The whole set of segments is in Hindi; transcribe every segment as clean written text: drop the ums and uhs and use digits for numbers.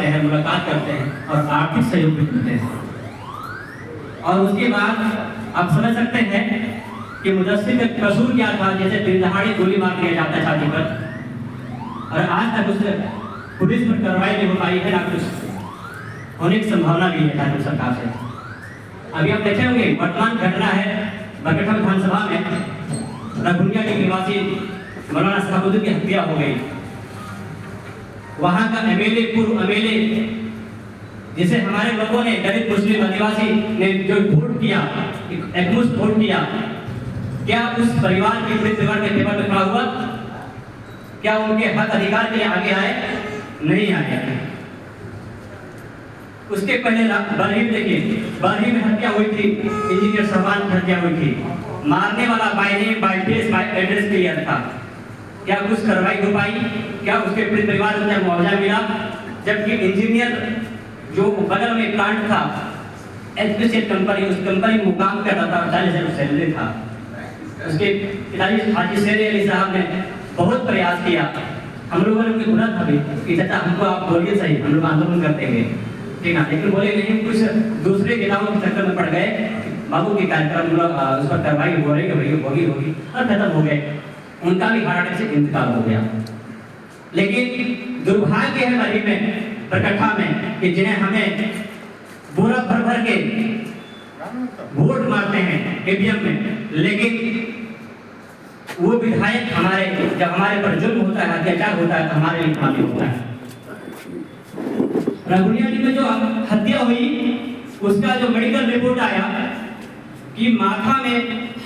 हैं, मुलाकात करते हैं और आर्थिक सहयोग भी करते हैं। और उसके बाद आप समझ सकते हैं कि मुदस्सिर का कसूर क्या था, जैसे दिन दहाड़े गोली मार दिया जाता है शादी पर, और आज तक उस पुलिस पर कार्रवाई नहीं हो पाई है, ना कुछ होने की संभावना भी है झारखंड सरकार से। अभी आप देखे होंगे वर्तमान घटना है बरकठा विधानसभा में रघुनिया के निवासी मौलाना शहाबुद्दीन की हत्या हो गई। वहां का एमएलए, पूर्व एमएलए, जिसे हमारे लोगों ने, दलित मुस्लिम आदिवासी ने जो वोट किया, एकमुश्त वोट किया, क्या उस परिवार के परिवार के टेबल पर खड़ा हुआ? क्या उनके हक अधिकार के लिए आगे आए? नहीं आए। उसके पहले बरही देखिए, बरही में हत्या हुई थी, इंजीनियर साहबान की हत्या हुई थी, मारने वाला by name by face by address clear था। क्या कुछ कार्रवाई हो पाई? क्या उसके परिवार को मुआवजा मिला? जबकि इंजीनियर जो बगल में प्लांट था, एचपीसी कंपनी, उस कंपनी में काम कर रहा था, 40,000 सैलरी था। उसके पिताजी हाजी शेर अली साहब ने बहुत प्रयास किया। हम लोगों ने उनको बोला था कि चाचा हमको आप बोलिए सही, हम लोग आंदोलन करते हैं, ठीक है, लेकिन बोले नहीं, कुछ दूसरे नेताओं के चक्कर में पड़ गए। बाबू के कार्यक्रम उस पर कार्रवाई हो रही होगी और खत्म हो गए। उनका भी हार्ट अटैक से इंतकाल हो गया। लेकिन दुर्भाग्य है बरही में, बरकठा में, कि जिन्हें हमें बोरा भर भर के वोट मारते हैं ईवीएम में, लेकिन वो विधायक हमारे, जब हमारे पर जुल्म होता है, अत्याचार होता है, तो हमारे लिए हावी होता है। रघुनिया जी में जो हत्या हुई, उसका जो मेडिकल रिपोर्ट आया कि माथा में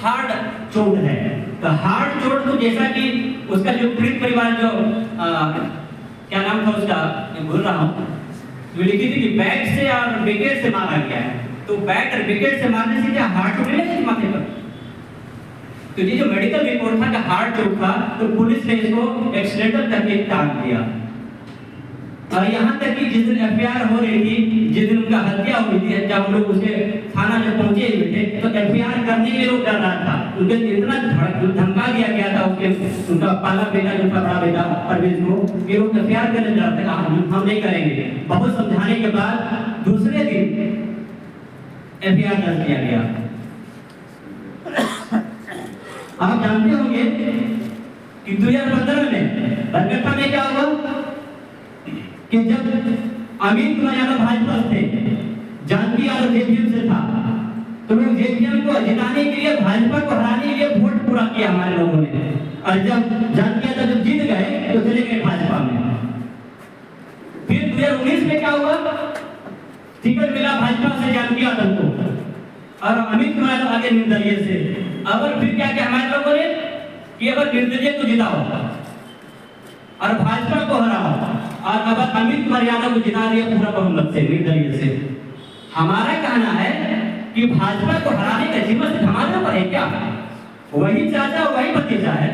हार्ड चोट है। तो हार्ड चोट तो जैसा कि उसका जो पीड़ित परिवार जो क्या नाम था उसका, मैं भूल रहा हूँ, जो लिखी थी कि बैट से और विकेट से मारा गया है। तो बैट और विकेट से मारने से क्या हार्ट चोट नहीं माथे पर? तो ये जो मेडिकल रिपोर्ट था कि हार्ट चोट था, तो पुलिस ने इसको एक्सीडेंटल करके टाल दिया। और यहाँ तक कि जिस दिन एफआईआर हो रही थी, जिस दिन उनका हत्या हुई थी, जब हम लोग उसके थाना जब पहुंचे हुए थे, तो एफआईआर करने के लिए लोग डर रहा था। उनके इतना धमका दिया गया था, उनका पाला बेटा, जो बड़ा बेटा परवेज को, कि लोग एफआईआर करने डर रहे थे, हम नहीं करेंगे। बहुत समझाने के बाद दूसरे दिन एफआईआर दर्ज किया गया। आप जानते होंगे कि 2015 में बरकठा में क्या हुआ कि जब अमित कुमार यादव भाजपा से, जानकी यादव जेपीएम से था, तो लोग जेपीएम को जिताने के लिए, भाजपा को हराने के लिए वोट पूरा किया हमारे लोगों ने। और जब जानकी यादव जब जीत गए तो चले गए भाजपा में। फिर 2019 में क्या हुआ? टिकट मिला भाजपा से जानकी यादव को, और अमित कुमार यादव आगे निर्दलीय से। और फिर क्या किया हमारे लोगों ने कि अगर निर्दलीय को जिताओ और भाजपा को हराओ, और अब अमित कुमार यादव को जिता दिया पूरा बहुमत से, निर्दलीय से। हमारा कहना है कि भाजपा को हराने का जिम्मा सिर्फ हमारे ऊपर है क्या? वही चाचा वही भतीजा है,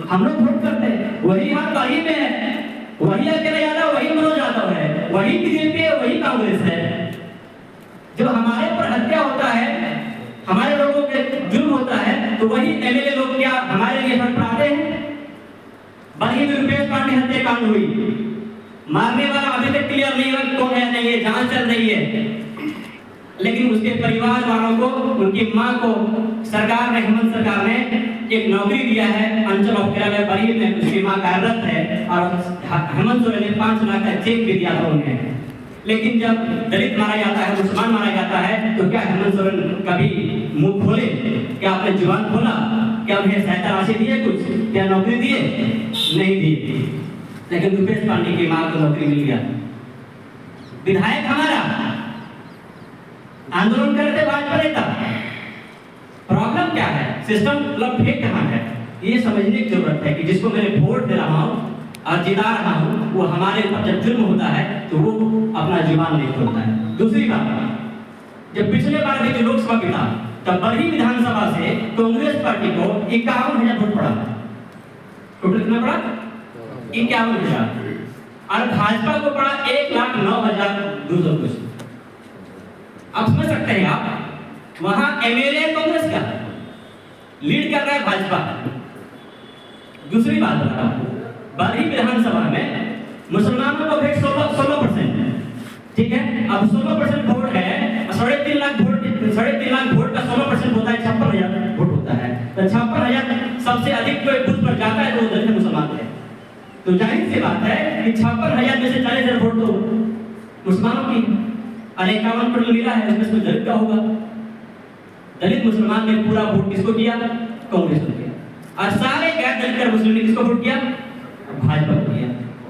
हम लोग वोट करते हैं, वही हाथ वही में है, वही अकेला यादव, वही मनोज यादव है, वही बीजेपी है, वही कांग्रेस है। जब हमारे पर हत्या होता है, हमारे लोगों के जुल्म होता है, तो वही एमएलए लोग क्या हमारे लिए फर्क पड़ाते हैं? बरही में रुपेश पांडे हत्याकांड हुई, मारने वाला अभी तक क्लियर नहीं हुआ कौन है, नहीं है, जांच चल रही है। लेकिन उसके परिवार वालों को, उनकी मां को सरकार ने, हेमंत सरकार ने एक नौकरी दिया है अंचल ऑफिसर बरही में, उसकी मां कार्यरत है, और हेमंत सोरेन ने 5 लाख का चेक भी दिया था उन्हें। लेकिन जब दलित मारा जाता है, मुसलमान मारा जाता है, तो क्या हेमंत सोरेन कभी मुंह खोले? क्या आपने जुबान खोला? क्या उन्हें सहायता राशि दी है, कुछ क्या नौकरी दिए? नहीं दी। लेकिन रुपेश पांडे की मां को नौकरी मिल गया। विधायक हमारा आंदोलन करते भाजपा नेता, प्रॉब्लम क्या है? सिस्टम मतलब फेक कहां है? ये समझने की जरूरत है कि जिसको मैंने वोट दे रहा हूं और जिता रहा हूं, वो हमारे ऊपर जब जुल्म होता है तो वो अपना जुबान नहीं खोलता है। दूसरी बात, जब पिछले बार भी जो लोकसभा भी था, तब बरही विधानसभा से कांग्रेस पार्टी को 51,000 वोट पड़ा। टोटल कितना पड़ा? 51,000। और भाजपा को पड़ा 1,09,200 कुछ। अब समझ सकते हैं आप, वहां एमएलए कांग्रेस का लीड कर रहा है भाजपा। दूसरी बात बताओ, बरही विधानसभा में मुसलमानों को वोट 16%, अब 16% वोट है, 3.5 लाख वोट, 3.5 लाख वोट का 16% होता है 56,000 वोट होता है। तो 56,000 सबसे अधिक कोई बूथ पर जाता है तो वो दलित मुसलमान है। तो जाहिर सी बात है कि 56,000 में से 40,000 वोट तो मुसलमानों की, और 51% मिला है, उसमें दलित का होगा। दलित मुसलमान ने पूरा वोट किसको किया? कांग्रेस को किया। और सारे गैर दलित मुस्लिम ने किसको वोट किया? भाजपा को।